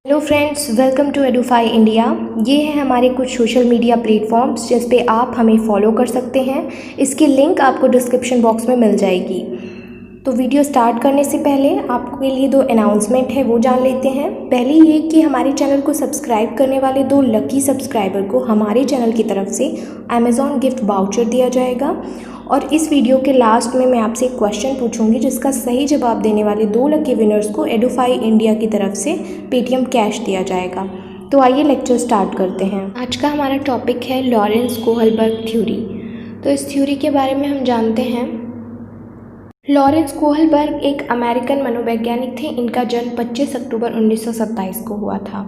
Hello friends, welcome to Edufy India. ये है हमारे कुछ सोशल मीडिया प्लेटफॉर्म्स जिस पे आप हमें फॉलो कर सकते हैं। इसकी लिंक आपको डिस्क्रिप्शन बॉक्स में मिल जाएगी। तो वीडियो स्टार्ट करने से पहले आपके लिए दो अनाउंसमेंट है, वो जान लेते हैं। पहली ये कि हमारे चैनल को सब्सक्राइब करने वाले 2 लकी सब्सक्राइबर को हमारे चैनल की तरफ से अमेज़ॉन गिफ्ट वाउचर दिया जाएगा। और इस वीडियो के लास्ट में मैं आपसे एक क्वेश्चन पूछूंगी जिसका सही जवाब देने वाले 2 लकी विनर्स को एडुफाई इंडिया की तरफ से पेटीएम कैश दिया जाएगा। तो आइए लेक्चर स्टार्ट करते हैं। आज का हमारा टॉपिक है लॉरेंस कोहलबर्ग थ्योरी। तो इस थ्योरी के बारे में हम जानते हैं। लॉरेंस कोहलबर्ग एक अमेरिकन मनोवैज्ञानिक थे। इनका जन्म 25 अक्टूबर 1927 को हुआ था।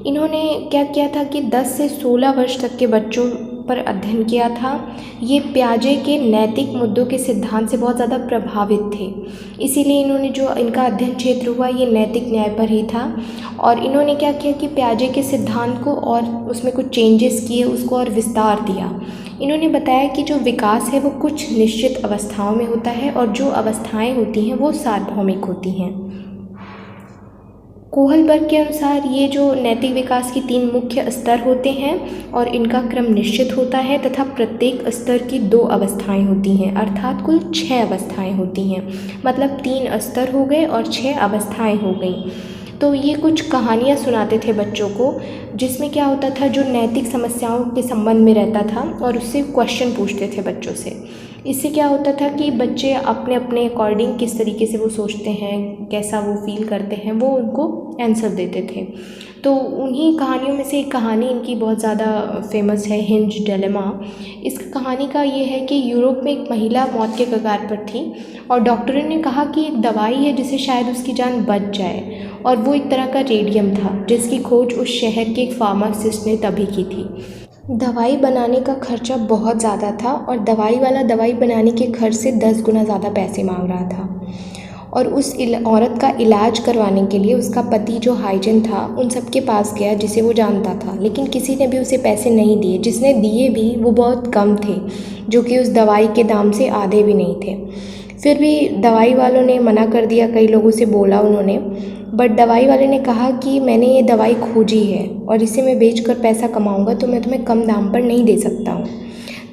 इन्होंने क्या किया था कि 10 से 16 वर्ष तक के बच्चों पर अध्ययन किया था। ये पियाजे के नैतिक मुद्दों के सिद्धांत से बहुत ज़्यादा प्रभावित थे, इसीलिए इन्होंने जो इनका अध्ययन क्षेत्र हुआ ये नैतिक न्याय पर ही था। और इन्होंने क्या किया कि पियाजे के सिद्धांत को और उसमें कुछ चेंजेस किए, उसको और विस्तार दिया। इन्होंने बताया कि जो विकास है वो कुछ निश्चित अवस्थाओं में होता है और जो अवस्थाएं होती हैं वो सार्वभौमिक होती हैं। कोहलबर्ग के अनुसार ये जो नैतिक विकास की 3 मुख्य स्तर होते हैं और इनका क्रम निश्चित होता है तथा प्रत्येक स्तर की 2 अवस्थाएं होती हैं, अर्थात कुल 6 अवस्थाएं होती हैं। मतलब 3 स्तर हो गए और 6 अवस्थाएं हो गई। तो ये कुछ कहानियाँ सुनाते थे बच्चों को, जिसमें क्या होता था, जो नैतिक समस्याओं के संबंध में रहता था और उससे क्वेश्चन पूछते थे बच्चों से। इससे क्या होता था कि बच्चे अपने अपने अकॉर्डिंग किस तरीके से वो सोचते हैं, कैसा वो फील करते हैं, वो उनको आंसर देते थे। तो उन्हीं कहानियों में से एक कहानी इनकी बहुत ज़्यादा फेमस है, हिंज डिलेमा। इस कहानी का ये है कि यूरोप में एक महिला मौत के कगार पर थी और डॉक्टरों ने कहा कि एक दवाई है जिससे शायद उसकी जान बच जाए, और वो एक तरह का रेडियम था जिसकी खोज उस शहर के एक फार्मासिस्ट ने तभी की थी। दवाई बनाने का खर्चा बहुत ज़्यादा था और दवाई वाला दवाई बनाने के खर्च से 10 गुना ज़्यादा पैसे मांग रहा था। और उस औरत का इलाज करवाने के लिए उसका पति जो हाइजन था उन सब के पास गया जिसे वो जानता था, लेकिन किसी ने भी उसे पैसे नहीं दिए। जिसने दिए भी वो बहुत कम थे, जो कि उस दवाई के दाम से आधे भी नहीं थे। फिर भी दवाई वालों ने मना कर दिया, कई लोगों से बोला उन्होंने, बट दवाई वाले ने कहा कि मैंने ये दवाई खोजी है और इसे मैं बेचकर पैसा कमाऊंगा, तो मैं तुम्हें कम दाम पर नहीं दे सकता हूँ।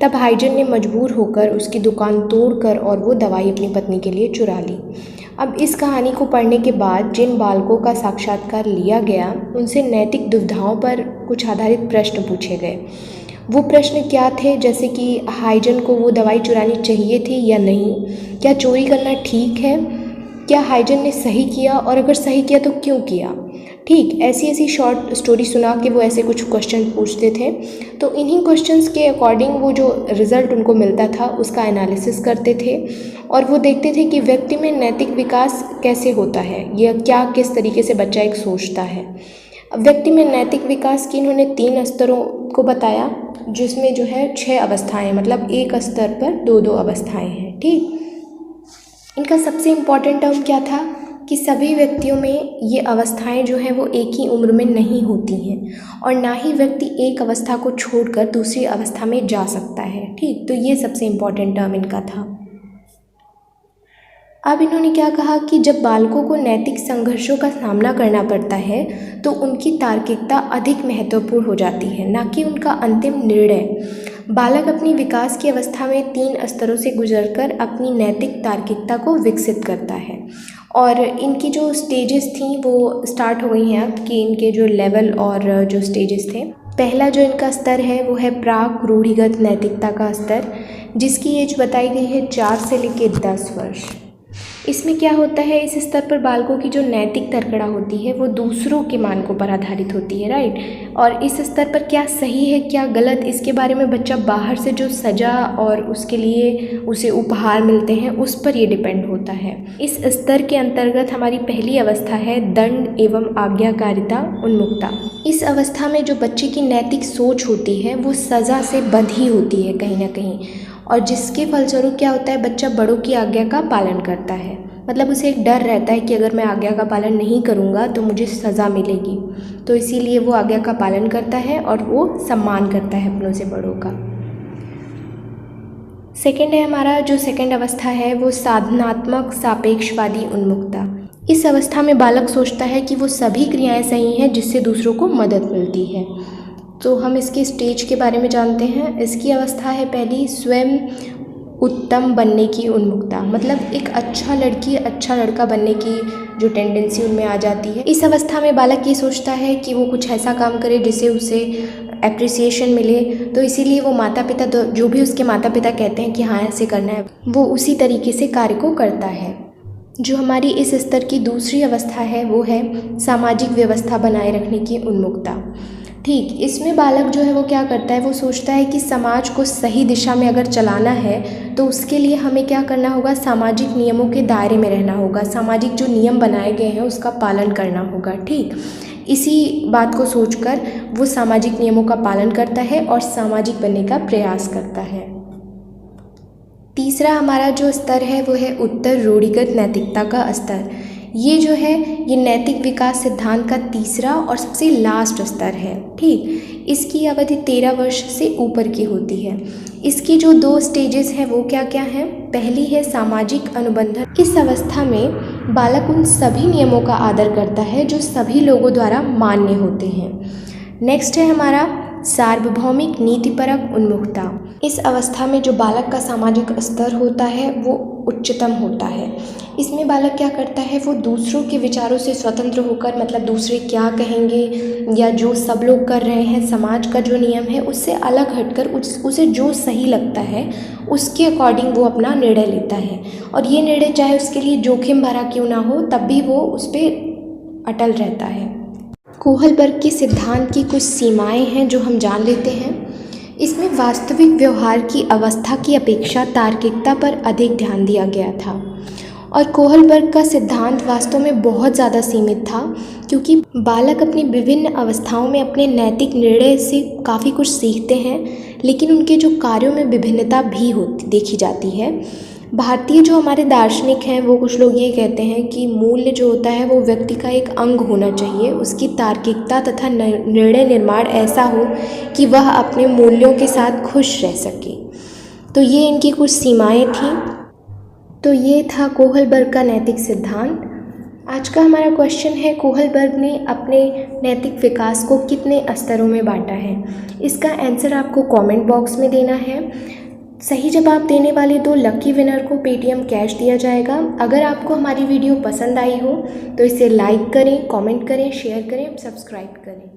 तब हाइजन ने मजबूर होकर उसकी दुकान तोड़कर और वो दवाई अपनी पत्नी के लिए चुरा ली। अब इस कहानी को पढ़ने के बाद जिन बालकों का साक्षात्कार लिया गया उनसे नैतिक दुविधाओं पर कुछ आधारित प्रश्न पूछे गए। वो प्रश्न क्या थे, जैसे कि हाइजन को वो दवाई चुरानी चाहिए थी या नहीं, क्या चोरी करना ठीक है, क्या हाइजन ने सही किया और अगर सही किया तो क्यों किया। ठीक ऐसी शॉर्ट स्टोरी सुना के वो ऐसे कुछ क्वेश्चन पूछते थे। तो इन्हीं क्वेश्चंस के अकॉर्डिंग वो जो रिज़ल्ट उनको मिलता था उसका एनालिसिस करते थे और वो देखते थे कि व्यक्ति में नैतिक विकास कैसे होता है, या क्या किस तरीके से बच्चा एक सोचता है। व्यक्ति में नैतिक विकास की इन्होंने 3 स्तरों को बताया, जिसमें जो है 6 अवस्थाएं, मतलब एक स्तर पर 2-2 अवस्थाएं हैं। ठीक, इनका सबसे इम्पॉर्टेंट टर्म क्या था कि सभी व्यक्तियों में ये अवस्थाएं जो हैं वो एक ही उम्र में नहीं होती हैं और ना ही व्यक्ति एक अवस्था को छोड़कर दूसरी अवस्था में जा सकता है। ठीक, तो ये सबसे इम्पॉर्टेंट टर्म इनका था। अब इन्होंने क्या कहा कि जब बालकों को नैतिक संघर्षों का सामना करना पड़ता है तो उनकी तार्किकता अधिक महत्वपूर्ण हो जाती है, ना कि उनका अंतिम निर्णय। बालक अपनी विकास की अवस्था में 3 स्तरों से गुजरकर अपनी नैतिक तार्किकता को विकसित करता है। और इनकी जो स्टेजेस थी वो स्टार्ट हो गई हैं अब, कि इनके जो लेवल और जो स्टेजेस थे। पहला जो इनका स्तर है वो है प्राक रूढ़िगत नैतिकता का स्तर, जिसकी एज बताई गई है 4 से लेकर 10 वर्ष। इसमें क्या होता है, इस स्तर पर बालकों की जो नैतिक तर्कड़ा होती है वो दूसरों के मानकों पर आधारित होती है, राइट। और इस स्तर पर क्या सही है क्या गलत, इसके बारे में बच्चा बाहर से जो सजा और उसके लिए उसे उपहार मिलते हैं उस पर ये डिपेंड होता है। इस स्तर के अंतर्गत हमारी पहली अवस्था है दंड एवं आज्ञाकारिता उन्मुक्ता। इस अवस्था में जो बच्चे की नैतिक सोच होती है वो सज़ा से बंधी होती है कहीं ना कहीं, और जिसके फलस्वरूप क्या होता है, बच्चा बड़ों की आज्ञा का पालन करता है। मतलब उसे एक डर रहता है कि अगर मैं आज्ञा का पालन नहीं करूँगा तो मुझे सज़ा मिलेगी, तो इसीलिए वो आज्ञा का पालन करता है और वो सम्मान करता है अपनों से बड़ों का। सेकेंड है हमारा जो सेकेंड अवस्था है वो साधनात्मक सापेक्षवादी उन्मुक्ता। इस अवस्था में बालक सोचता है कि वो सभी क्रियाएं सही हैं जिससे दूसरों को मदद मिलती है। तो हम इसके स्टेज के बारे में जानते हैं। इसकी अवस्था है पहली, स्वयं उत्तम बनने की उन्मुखता, मतलब एक अच्छा लड़की अच्छा लड़का बनने की जो टेंडेंसी उनमें आ जाती है। इस अवस्था में बालक ये सोचता है कि वो कुछ ऐसा काम करे जिससे उसे एप्रिसिएशन मिले, तो इसीलिए वो माता पिता जो भी उसके माता पिता कहते हैं कि हाँ ऐसे करना है, वो उसी तरीके से कार्य को करता है। जो हमारी इस स्तर की दूसरी अवस्था है वो है सामाजिक व्यवस्था बनाए रखने की उन्मुखता। ठीक, इसमें बालक जो है वो क्या करता है, वो सोचता है कि समाज को सही दिशा में अगर चलाना है तो उसके लिए हमें क्या करना होगा, सामाजिक नियमों के दायरे में रहना होगा, सामाजिक जो नियम बनाए गए हैं उसका पालन करना होगा। ठीक, इसी बात को सोचकर वो सामाजिक नियमों का पालन करता है और सामाजिक बनने का प्रयास करता है। तीसरा हमारा जो स्तर है वो है उत्तर रूढ़िगत नैतिकता का स्तर। ये जो है ये नैतिक विकास सिद्धांत का तीसरा और सबसे लास्ट स्तर है। ठीक, इसकी अवधि 13 वर्ष से ऊपर की होती है। इसकी जो 2 स्टेजेस हैं वो क्या क्या हैं। पहली है सामाजिक अनुबंधन। इस अवस्था में बालक उन सभी नियमों का आदर करता है जो सभी लोगों द्वारा मान्य होते हैं। नेक्स्ट है हमारा सार्वभौमिक नीतिपरक उन्मुखता। इस अवस्था में जो बालक का सामाजिक स्तर होता है वो उच्चतम होता है। इसमें बालक क्या करता है, वो दूसरों के विचारों से स्वतंत्र होकर, मतलब दूसरे क्या कहेंगे या जो सब लोग कर रहे हैं, समाज का जो नियम है उससे अलग हटकर उसे जो सही लगता है उसके अकॉर्डिंग वो अपना निर्णय लेता है। और ये निर्णय चाहे उसके लिए जोखिम भरा क्यों ना हो, तब भी वो उस पर अटल रहता है। कोहलबर्ग के सिद्धांत की कुछ सीमाएं हैं जो हम जान लेते हैं। इसमें वास्तविक व्यवहार की अवस्था की अपेक्षा तार्किकता पर अधिक ध्यान दिया गया था और कोहलबर्ग का सिद्धांत वास्तव में बहुत ज़्यादा सीमित था, क्योंकि बालक अपनी विभिन्न अवस्थाओं में अपने नैतिक निर्णय से काफ़ी कुछ सीखते हैं, लेकिन उनके जो कार्यों में विभिन्नता भी देखी जाती है। भारतीय जो हमारे दार्शनिक हैं वो कुछ लोग ये कहते हैं कि मूल्य जो होता है वो व्यक्ति का एक अंग होना चाहिए, उसकी तार्किकता तथा निर्णय निर्माण ऐसा हो कि वह अपने मूल्यों के साथ खुश रह सके। तो ये इनकी कुछ सीमाएं थीं। तो ये था कोहलबर्ग का नैतिक सिद्धांत। आज का हमारा क्वेश्चन है, कोहलबर्ग ने अपने नैतिक विकास को कितने स्तरों में बांटा है। इसका आंसर आपको कमेंट बॉक्स में देना है। सही जवाब देने वाले 2 लकी विनर को पेटीएम कैश दिया जाएगा। अगर आपको हमारी वीडियो पसंद आई हो तो इसे लाइक करें, कमेंट करें, शेयर करें, सब्सक्राइब करें।